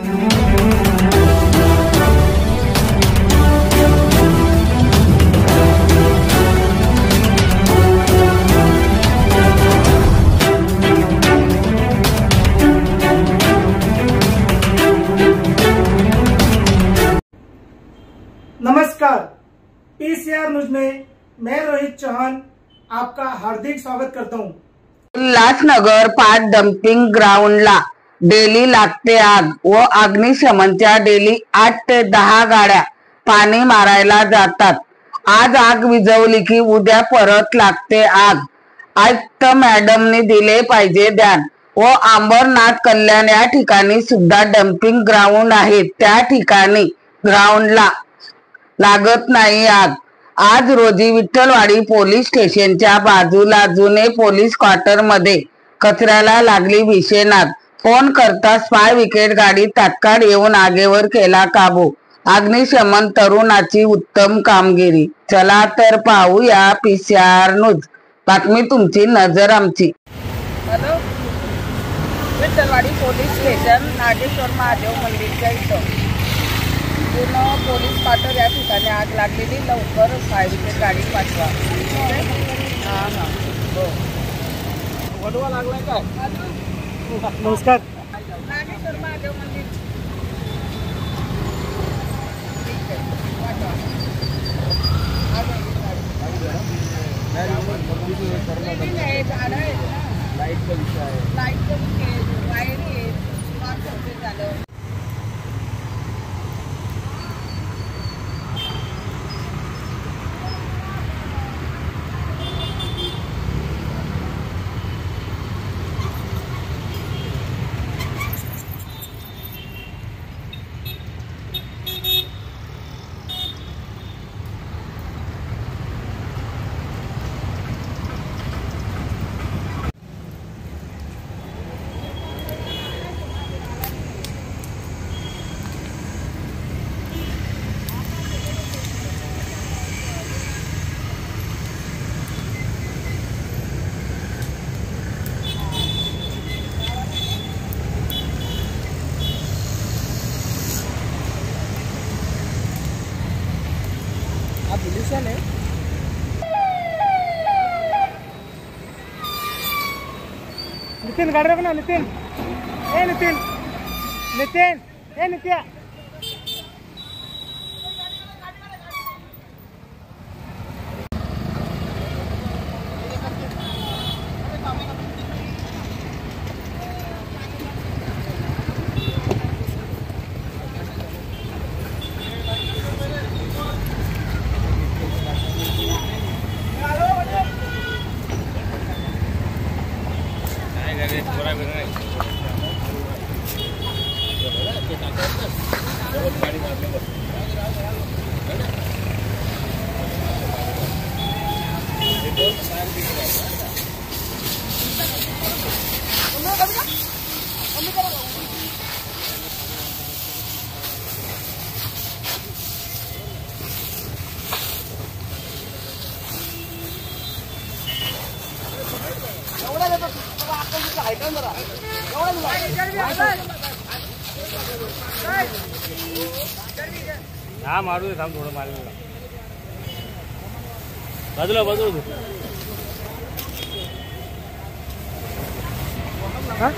नमस्कार, PCR news में मैं रोहित चौहान आपका हार्दिक स्वागत करता हूं। उल्हासनगर 5 डम्पिंग ग्राउंडला डेली लागते आग व अग्निशमनच्या डेली 8 ते 10 गाड्या पाणी मारायला जातात। आज आग विझवली की उद्या परत लागते आग। आयुक्त मॅडमनी दिले पाहिजे ध्यान। व अंबरनाथ कल्याण या ठिकाणी सुद्धा डम्पिंग ग्राउंड आहे, त्या ठिकाणी ग्राउंडला लागत नाही आग। आज रोजी विठ्ठलवाडी पोलीस स्टेशनच्या बाजूला जुने पोलीस क्वार्टर मध्ये कचऱ्याला लागली भीषण आग। फोन करता फायर ब्रिगेड गाडी तात्काळ येऊन आगीवर केला काबू। अग्निशमन तरुणाची उत्तम कामगिरी। चला तर पाहूया पीसीआर न्यूज, बातमी तुमची नजर आमची। Hello, Vitthalwadi police station Nageshwar Mahadev मंदिरच्या इथं जुनं पोलीस क्वार्टर या ठिकाणी आग लागलेली। लवकर फायर ब्रिगेड गाडी पाठवा। हां हां हो, वडवा लागलाय काय? नमस्कार, नागेश्वर महादेव मंदिर लाईटचा विषय आहे, लाईटचा विषय, वायरी आहे, शॉर्ट सर्किट झालं। पोल्यूशन है। नितिन गाड़ी रखना, नितिन ए नितिन नितिन ए नित्या। हा मारू दे, थांब थोडं मारेल। बाजूला बाजूला हाँ